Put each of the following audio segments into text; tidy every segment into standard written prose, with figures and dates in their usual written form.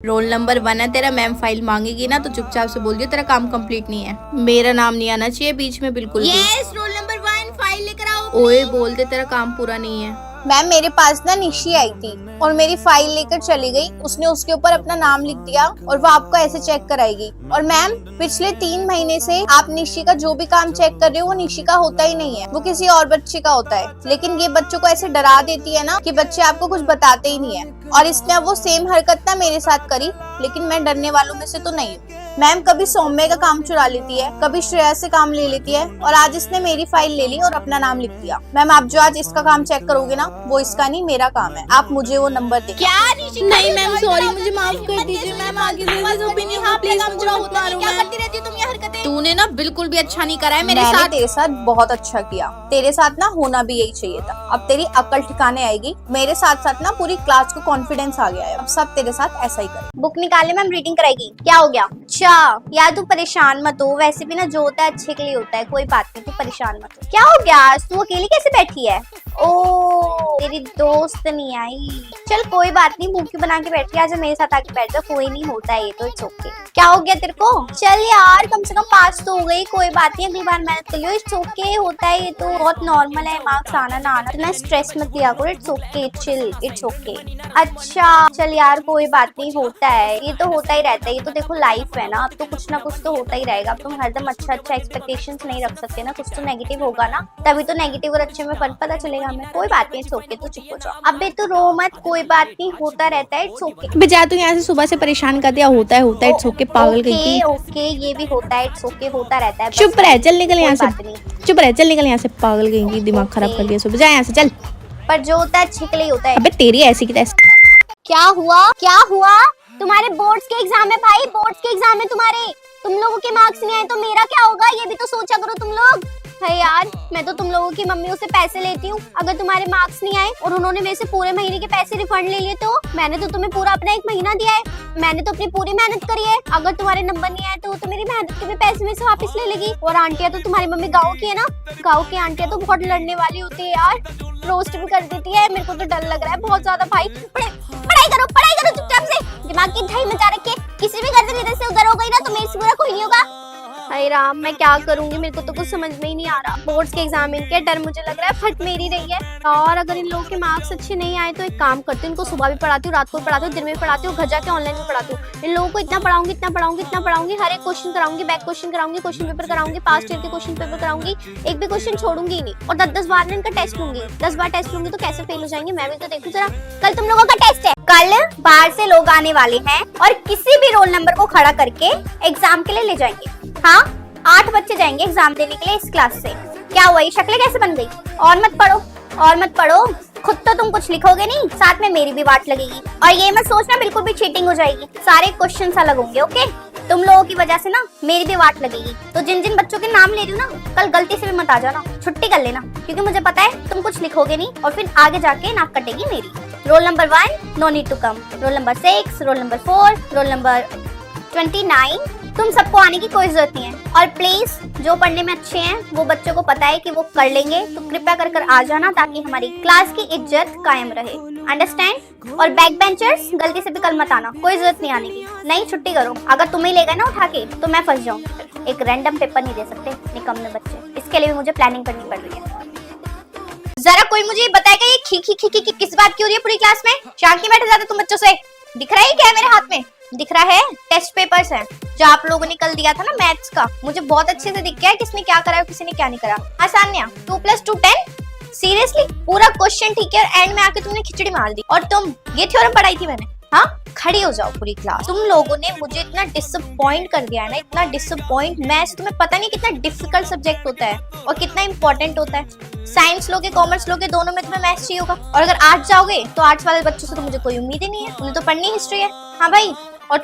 Role number 1 है तेरा। Ma'am file मांगेगी ना तो चुपचाप से बोल दियो तेरा काम कंप्लीट नहीं है। मेरा नाम नहीं आना चाहिए बीच में बिल्कुल भी। यस, रोल नंबर 1 फाइल लेकर आओ। ओए बोल दे तेरा काम पूरा नहीं है। मैम मेरे पास ना निशी आई थी और मेरी फाइल लेकर चली गई। उसने उसके ऊपर अपना नाम लिख दिया और वो आपको ऐसे चेक कराएगी। और मैम पिछले 3 महीने से आप निशी का जो भी काम चेक कर रहे हो वो निशी का होता ही नहीं है, वो किसी और बच्चे का होता है। लेकिन ये बच्चों को ऐसे डरा देती है ना कि बच्चे आपको कुछ बताते ही नहीं है। और इसने अब वो सेम हरकत ना मेरे साथ करी, लेकिन मैं डरने वालों में से तो नहीं हूँ। मैम कभी सौम्य का काम चुरा लेती है, कभी श्रेया से काम ले लेती है और आज इसने मेरी फाइल ले ली और अपना नाम लिख दिया। मैम आप जो आज इसका काम चेक करोगे ना वो इसका नहीं मेरा काम है। आप मुझे वो नंबर दे। क्या नहीं मैम सॉरी, मुझे माफ कर दीजिए मैम। आगे से कभी नहीं होगा प्लीज, मुझे होता है। क्या करती रहती हो तुम ये हरकतें? तूने ना बिल्कुल भी अच्छा नहीं करा है मेरे मैंने साथ। तेरे साथ बहुत अच्छा किया, तेरे साथ ना होना भी यही चाहिए था। अब तेरी अकल ठिकाने आएगी। मेरे साथ साथ ना पूरी क्लास को कॉन्फिडेंस आ गया है, अब सब तेरे साथ ऐसा ही करे। बुक निकाले मैम, रीडिंग कराएगी। क्या हो गया? अच्छा यार तू परेशान मत हो, वैसे भी ना जो होता है अच्छे के लिए होता है, कोई बात नहीं, तू परेशान मत हो। क्या हो गया? तू अकेली कैसे बैठी है? ओ तेरी दोस्त नहीं आई, चल कोई बात नहीं, भूखी बना के बैठी है, आज मेरे साथ आके बैठ जा, कोई नहीं होता है ये तो, इट्स ओके। क्या हो गया तेरे को? चल यार कम से कम पास तो हो गई, कोई बात नहीं, अगली बार मेहनत कर लियो, इट्स ओके, होता है ये तो, बहुत नॉर्मल है, मार्क्स आना ना आना, इतना स्ट्रेस मत लिया करो, it's okay, chill, it's okay. अच्छा चल यार कोई बात नहीं, होता है ये तो, होता ही रहता है ये तो, देखो लाइफ है ना, अब तो कुछ ना कुछ तो होता ही रहेगा। अब तुम हरदम अच्छा अच्छा एक्सपेक्टेशंस नहीं रख सकते ना, कुछ तो नेगेटिव होगा ना, तभी तो नेगेटिव और अच्छे में फर्क पता चलेगा हमें। कोई बात नहीं, इट्स ओके, तू चुप हो जा। अबे तू रो मत, कोई बात नहीं, होता रहता है, इट्स ओके। बेजा तू यहाँ से सुबह से परेशान कर दिया। होता है इट्स ओके, पागल गई थी। ओके ये भी होता है, इट्स ओके, होता रहता है। चुप रह, चल निकल यहाँ से, बात नहीं। चुप रह, चल निकल यहाँ से, पागल गई की, दिमाग खराब कर दिया सुबह। जा यहाँ से चल। पर जो होता है अच्छे के लिए होता है। अबे तेरी ऐसी की तैसी। क्या हुआ? क्या हुआ? तुम्हारे बोर्ड्स के एग्जाम है भाई, बोर्ड्स के एग्जाम है तुम्हारे, तुम लोगों के मार्क्स नहीं आए तो मेरा क्या होगा, ये भी तो सोचा करो तुम लोग। है यार मैं तो तुम लोगों की मम्मियों से पैसे लेती हूँ, अगर तुम्हारे मार्क्स नहीं आए और उन्होंने मेरे से पूरे महीने के पैसे रिफंड ले लिए तो मैंने तो तुम्हें पूरा अपना 1 महीना दिया है, मैंने तो अपनी पूरी मेहनत करी है, अगर तुम्हारे नंबर नहीं आए तो मेरी मेहनत के भी पैसे में से वापस ले लेगी। और आंटियां तो, तुम्हारी मम्मी गाँव की है ना, गाँव की आंटियां तो बहुत लड़ने वाली होती है यार, रोस्ट भी कर देती है। मेरे को तो डर लग रहा है बहुत ज्यादा भाई। पढ़ाई करो चुपचाप से, दिमाग की ढाई मचा रखे, किसी भी गर्दन इधर से उधर हो गई ना तो मेरे से बुरा कोई नहीं होगा। हाय राम मैं क्या करूंगी, मेरे को तो कुछ समझ में ही नहीं आ रहा। बोर्ड्स के एग्जाम इनके डर मुझे लग रहा है फट मेरी रही है। और अगर इन लोगों के मार्क्स अच्छे नहीं आए तो एक काम करती हूँ, इनको सुबह भी पढ़ाती हूँ, रात को पढ़ाती हूँ, दिन में भी पढ़ाती हूँ, घर जाके ऑनलाइन भी पढ़ाती हूँ। इन लोगों को इतना पढ़ाऊंगी, इतना पढ़ाऊंगी, इतना पढ़ाऊंगी, हर एक क्वेश्चन कराऊंगी, बैक क्वेश्चन कराऊंगी, क्वेश्चन पेपर कराऊंगी, पास्ट ईयर के क्वेश्चन पेपर कराऊंगी, एक भी क्वेश्चन छोड़ूंगी ही नहीं। और 10-10 बार में इनका टेस्ट लूंगी, 10 बार टेस्ट लूंगी तो कैसे फेल हो जाएंगे, मैं भी तो देखूं जरा। कल तुम लोगों का टेस्ट है, कल बाहर से लोग आने वाले हैं और किसी भी रोल नंबर को खड़ा करके एग्जाम के लिए ले जाएंगे। हाँ 8 बच्चे जाएंगे एग्जाम देने के लिए इस क्लास से। क्या हुआ, ये शक्लें कैसे बन गई? और मत पढ़ो, और मत पढ़ो, खुद तो तुम कुछ लिखोगे नहीं, साथ में मेरी भी वाट लगेगी। और ये मत सोचना बिल्कुल भी चीटिंग हो जाएगी, सारे क्वेश्चन अलग होंगे, ओके? तुम लोगों की वजह से ना मेरी भी वाट लगेगी, तो जिन जिन बच्चों के नाम ले रही हूँ ना, कल गलती से भी मत आ जाना, छुट्टी कर लेना, क्योंकि मुझे पता है तुम कुछ लिखोगे नहीं और फिर आगे जाके नाक कटेगी मेरी। Roll number 1 no need to come, roll number 6, roll number 4, roll number 29, तुम सबको आने की कोई जरूरत नहीं है। और प्लीज जो पढ़ने में अच्छे हैं वो बच्चों को पता है कि वो कर लेंगे, तो कृपया कर कर आ जाना ताकि हमारी क्लास की इज्जत कायम रहे, अंडरस्टैंड? और बैक बेंचर्स गलती से भी कल मत आना, कोई जरूरत नहीं आने की, नहीं छुट्टी करो। अगर तुम्हें ले गए ना उठा के तो मैं फंस जाऊँ, एक रैंडम पेपर नहीं दे सकते निकम्मे बच्चे, इसके लिए भी मुझे प्लानिंग करनी पड़ रही है। जरा कोई मुझे बताएगा ये खी खी खी खी किस बात की हो रही है पूरी क्लास में? शांत नहीं बैठे जाते तुम बच्चों से? दिख रहा है क्या मेरे हाथ में? दिख रहा है टेस्ट पेपर्स हैं जो आप लोगों ने कल दिया था ना मैथ्स का, मुझे बहुत अच्छे से दिख गया है किसने क्या करा है किसी ने क्या नहीं करा। आसान 2 + 2 10, सीरियसली पूरा क्वेश्चन ठीक है और एंड में आके तुमने खिचड़ी मार दी। और तुम ये थ्योरम पढ़ाई थी मैंने? हाँ खड़ी हो जाओ पूरी क्लास। तुम लोगों ने मुझे इतना डिसअपॉइंट कर दिया है ना, इतना डिसअपॉइंट। मैथ्स तुम्हें पता नहीं कितना डिफिकल्ट सब्जेक्ट होता है और कितना इंपॉर्टेंट होता है। साइंस लोगे कॉमर्स लोगे दोनों में तुम्हें मैथ्स चाहिए होगा, और अगर आर्ट्स जाओगे तो आर्ट्स वाले बच्चों से तो मुझे कोई उम्मीद ही नहीं है, उन्हें तो पढ़नी हिस्ट्री है। हाँ भाई, और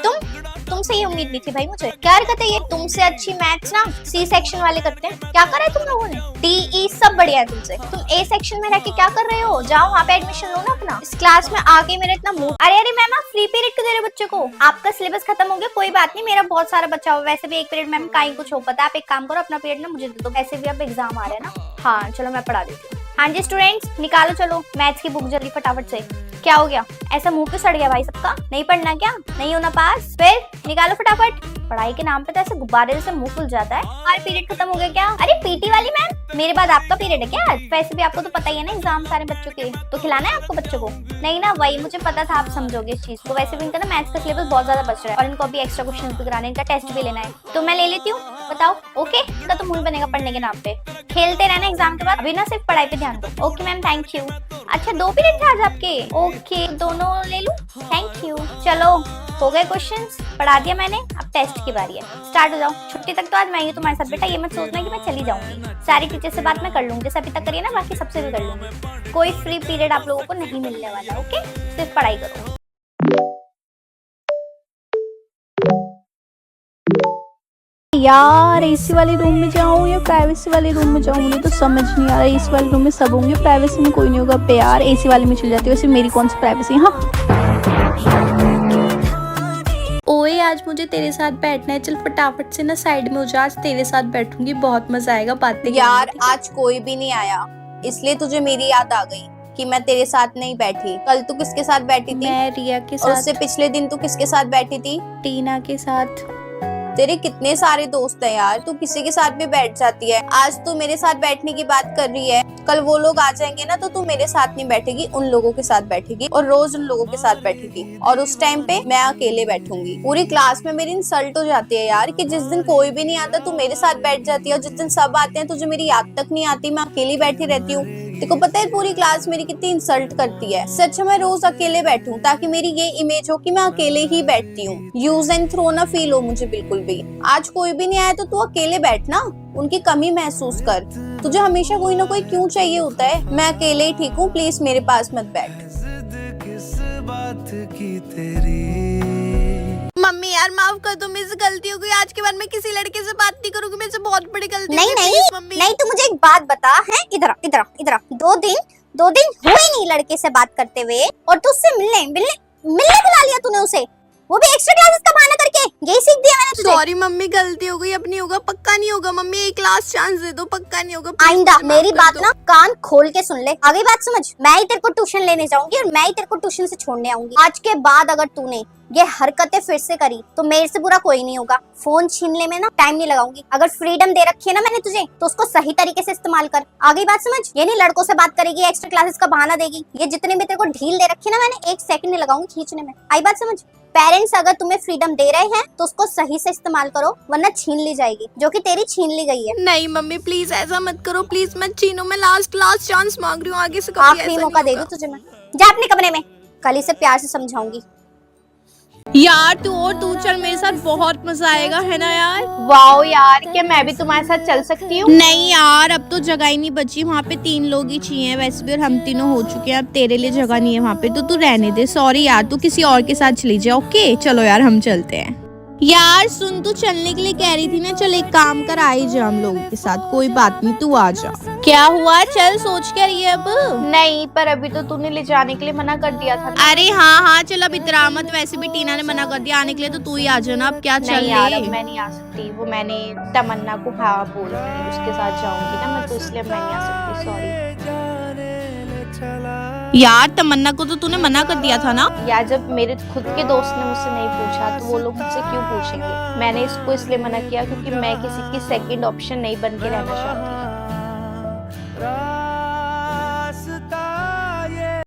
तुमसे ये उम्मीद नहीं थी भाई मुझे। क्या हरकत है ये? तुमसे अच्छी मैथ्स ना सी सेक्शन वाले करते हैं। क्या कर रहे तुम लोगों ने? DE सब बढ़िया है तुमसे, तुम A सेक्शन में रह के क्या कर रहे हो? जाओ वहाँ पे एडमिशन लो ना अपना। इस क्लास में आके मेरा इतना मूड, अरे मैम आप फ्री पीरियड क्यों दे रहे हो बच्चों को? आपका सिलेबस खत्म हो गया, कोई बात नहीं, मेरा बहुत सारा बच्चा हुआ, वैसे भी 1 पीरियड मैम का ही कुछ हो पता है। आप एक काम करो अपना पीरियड ना मुझे दे दो, ऐसे भी अब एग्जाम आ रहे हैं ना। हाँ चलो मैं पढ़ा देती हूँ। हाँ जी स्टूडेंट्स निकालो चलो मैथ्स की बुक जल्दी फटाफट से। क्या हो गया? ऐसा मुंह पे सड़ गया भाई सबका? नहीं पढ़ना क्या? नहीं होना पास? फिर निकालो फटाफट। पढ़ाई के नाम पे तो ऐसे गुब्बारे जैसे मुंह फुल जाता है। और पीरियड खत्म हो गया क्या? अरे पीटी वाली मैम, मेरे बाद आपका पीरियड है क्या? वैसे भी आपको तो पता ही है ना एग्जाम सारे बच्चों के, तो खिलाना है आपको बच्चों को? नहीं ना, वही मुझे पता था आप समझोगे इस चीज को। वैसे भी इनका ना मैथ्स का सिलेबस बहुत ज्यादा बच रहा है और इनको अभी एक्स्ट्रा क्वेश्चन भी कराने, इनका टेस्ट भी लेना है, तो मैं ले लेती हूँ। बताओ ओके? इनका तो मूड बनेगा पढ़ने के नाम पे। खेलते रहना एग्जाम के बाद, अभी ना सिर्फ पढ़ाई पे ध्यान दो। Okay ma'am, thank you. अच्छा 2 पीरियड थे आज आपके? ओके, दोनों ले लूं? Thank you. चलो हो गए क्वेश्चंस, पढ़ा दिया मैंने, अब टेस्ट की बारी है। स्टार्ट हो जाओ। छुट्टी तक तो आज मैं ही हूं तुम्हारे साथ बेटा, ये मत सोचना कि मैं चली जाऊंगी। सारी टीचर से बात मैं कर लूंगी, जैसे अभी तक करिए ना, बाकी सबसे भी कर लूंगी। कोई फ्री पीरियड आप लोगों को नहीं मिलने वाला, ओके? सिर्फ पढ़ाई करो। यार एसी वाले रूम में जाऊँ या प्राइवेसी वाले रूम में जाऊँ, मुझे तो समझ नहीं आ रहा। एसी वाले रूम में सब होंगे, प्राइवेसी में कोई नहीं होगा। पे यार एसी वाले में चल जाती है, वैसे मेरी कौन सी प्राइवेसी। हाँ ओए, आज मुझे तेरे साथ बैठना है, चल फटाफट से ना साइड में हो जा, आज तेरे साथ बैठूंगी, बहुत मजा आएगा बातें यार आज कोई भी नहीं आया, इसलिए तुझे मेरी याद आ गई कि मैं तेरे साथ नहीं बैठी। कल तू किसके साथ बैठी थी? मैं रिया के और साथ। उससे पिछले दिन तू किसके साथ बैठी थी? टीना के साथ। तेरे कितने सारे दोस्त हैं यार, तू किसी के साथ भी बैठ जाती है। आज तू मेरे साथ बैठने की बात कर रही है, कल वो लोग आ जाएंगे ना तो तू मेरे साथ नहीं बैठेगी, उन लोगों के साथ बैठेगी और रोज उन लोगों के साथ बैठेगी, और उस टाइम पे मैं अकेले बैठूंगी। पूरी क्लास में मेरी इंसल्ट हो जाती है यार कि जिस दिन कोई भी नहीं आता तू मेरे साथ बैठ जाती है, और जिस दिन सब आते हैं तुझे मेरी याद तक नहीं आती, मैं अकेली बैठी रहती हूँ। देखो पता है पूरी क्लास मेरी कितनी इंसल्ट करती है। सच में रोज अकेले बैठूं ताकि मेरी ये इमेज हो कि मैं अकेले ही बैठती हूँ, यूज एंड थ्रो ना फील हो मुझे बिल्कुल भी। आज कोई भी नहीं आया तो तू अकेले बैठना, उनकी कमी महसूस कर। तुझे हमेशा कोई ना कोई क्यों चाहिए होता है? मैं अकेले ही ठीक हूँ, प्लीज मेरे पास मत बैठ। मम्मी यार माफ कर दो, मेरे से गलती हो गई, आज के बाद मैं किसी लड़के से बात नहीं करूंगी, मेरे से बहुत बड़ी गलती नहीं हो गई, नहीं please, मम्मी। नहीं, तू मुझे एक बात बता है, इधर आ, इधर आ, इधर आ। 2 दिन हुए नहीं लड़के से बात करते हुए, और तू उससे मिलने बुला लिया तूने उसे, वो भी एक्स्ट्रा क्लासेस का बहाना करके। यही सीख दिया मैंने तुझे। सॉरी मम्मी, गलती हो गई, अब नहीं होगा, पक्का नहीं होगा मम्मी, एक लास्ट चांस दे दो, पक्का नहीं होगा। please, आइंदा मुझे माफ मेरी कर बात दो। ना कान खोल के सुन ले, आगे बात समझ। मैं ही तेरे को ट्यूशन लेने जाऊंगी और मैं ही तेरे को ट्यूशन से छोड़ने आऊंगी। आज के बाद अगर तूने ये हरकतें फिर से करी तो मेरे से बुरा कोई नहीं होगा। फोन छीनने में ना टाइम नहीं लगाऊंगी। अगर फ्रीडम दे रखी है ना मैंने तुझे, तो उसको सही तरीके से इस्तेमाल कर। आगे बात समझ। ये नहीं लड़कों से बात करेगी, एक्स्ट्रा क्लासेस का बहाना देगी। ये जितने भी तेरे को ढील दे रखी है ना, मैंने 1 सेकंड नहीं लगाऊंगी खींचने में। आई बात समझ। पेरेंट्स अगर तुम्हें फ्रीडम दे रहे हैं तो उसको सही से इस्तेमाल करो, वरना छीन ली जाएगी, जो कि तेरी छीन ली गई है। नहीं मम्मी प्लीज ऐसा मत करो, प्लीज मत छीनो, मैं लास्ट चांस मांग रही हूँ, आगे से कभी आखिरी ऐसा मौका नहीं दे होगा। दूं तुझे मैं। जा अपने कमरे में, कल ही से प्यार से समझाऊंगी। यार तू चल मेरे साथ, बहुत मजा आएगा, है ना यार? वाओ यार, क्या मैं भी तुम्हारे साथ चल सकती हूँ? नहीं यार, अब तो जगह ही नहीं बची, वहाँ पे 3 लोग ही चाहिए वैसे भी, और हम तीनों हो चुके हैं, अब तेरे लिए जगह नहीं है वहाँ पे, तो तू रहने दे। सॉरी यार, तू किसी और के साथ चली जा। ओके चलो यार हम चलते हैं। यार सुन, तू चलने के लिए कह रही थी ना, चल एक काम कर, आ ही जा हम लोगों के साथ, कोई बात नहीं, तू आ जा। क्या हुआ? चल सोच क्या रही है अब? नहीं, पर अभी तो तूने ले जाने के लिए मना कर दिया था ना। अरे हाँ चल अब इतरा मत, वैसे भी टीना ने मना कर दिया आने के लिए, तो तू ही आ जाना, अब क्या चल नहीं यार, अब ले। मैं नहीं आ सकती, वो मैंने तमन्ना को हाँ बोल के उसके साथ जाऊंगी ना मैं, तो इसलिए मैं नहीं आ सकती, सॉरी। यार तमन्ना को तो तूने मना कर दिया था ना। यार जब मेरे खुद के दोस्त ने मुझसे नहीं पूछा तो वो लोग मुझसे क्यों पूछेंगे? मैंने इसको इसलिए मना किया क्योंकि मैं किसी की सेकंड ऑप्शन नहीं बन के रहना चाहती।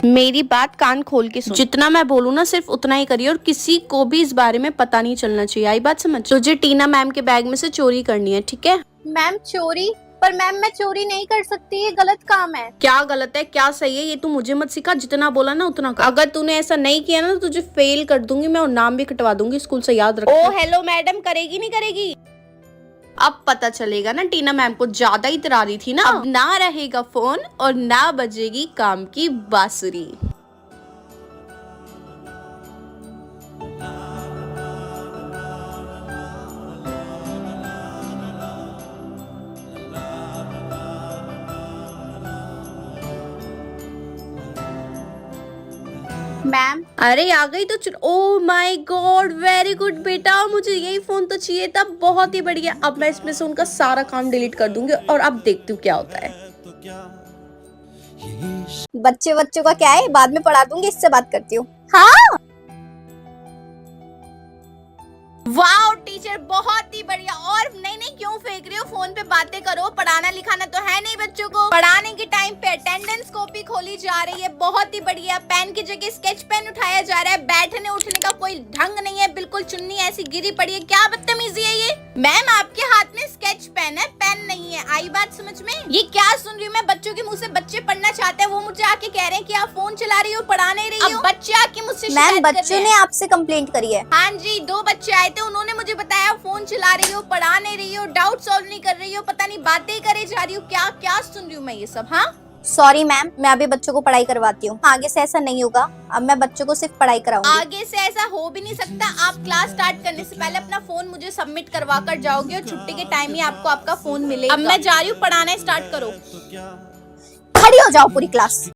मेरी बात कान खोल के सुन, जितना मैं बोलूँ ना सिर्फ उतना ही करिए, और किसी को भी इस बारे में पता नहीं चलना चाहिए। आई बात समझ? तुझे टीना मैम के बैग में से चोरी करनी है, ठीक है? मैम चोरी? पर मैम मैं चोरी नहीं कर सकती, ये गलत काम है। क्या गलत है क्या सही है ये तू मुझे मत सिखा, जितना बोला ना उतना कर। अगर तूने ऐसा नहीं किया ना तो तुझे फेल कर दूंगी मैं, और नाम भी कटवा दूंगी स्कूल से, याद रख। ओ हेलो मैडम, करेगी नहीं करेगी? अब पता चलेगा ना, टीना मैम को ज्यादा ही इतरा रही थी ना। अब ना रहेगा फोन और ना बजेगी काम की बांसुरी। मैम अरे आ गई तो oh my God, very good बेटा, मुझे यही फोन तो चाहिए था, बहुत ही बढ़िया। अब मैं इसमें से उनका सारा काम डिलीट कर दूंगी और अब देखती हूँ क्या होता है। बच्चे बच्चों का क्या है, बाद में पढ़ा दूंगी, इससे बात करती हूँ। हाँ वाओ टीचर बहुत ही बढ़िया। और नहीं क्यों फेंक रही हो, फोन पे बातें करो, पढ़ाना लिखाना तो है नहीं बच्चों को। पढ़ाने के टाइम पे अटेंडेंस कॉपी खोली जा रही है, बहुत ही बढ़िया। पेन की जगह स्केच पेन उठाया जा रहा है, बैठने उठने का कोई ढंग नहीं है, बिल्कुल चुन्नी ऐसी गिरी पड़ी है, क्या बदतमीजी है ये। मैम आपके हाथ में स्केच पेन है, पेन नहीं है, आई बात समझ में। ये क्या सुन रही हूँ मैं, बच्चों के मुँह से बच्चे पढ़ना चाहते हैं, वो मुझे आके कह रहे हैं कि आप फोन चला रही हो, पढ़ा नहीं रही हो। बच्चे आके मुझसे मैम, बच्चों ने आपसे कंप्लेंट करी है। हाँ जी, 2 बच्चे आए थे, उन्होंने मुझे बताया फोन चला रही हो, पढ़ा नहीं रही हो, डाउट सॉल्व नहीं कर रही हो, पता नहीं बातें करे जा रही हो, क्या क्या सुन रही हूँ मैं ये सब। हाँ सॉरी मैम, मैं अभी बच्चों को पढ़ाई करवाती हूँ, आगे से ऐसा नहीं होगा। अब मैं बच्चों को सिर्फ पढ़ाई कराऊंगी। आगे से ऐसा हो भी नहीं सकता। आप क्लास स्टार्ट करने से पहले अपना फोन मुझे सबमिट करवा कर जाओगे और छुट्टी के टाइम ही आपको आपका फोन मिलेगा। अब मैं जा रही हूँ, पढ़ाना स्टार्ट करो। खड़ी हो जाओ पूरी क्लास।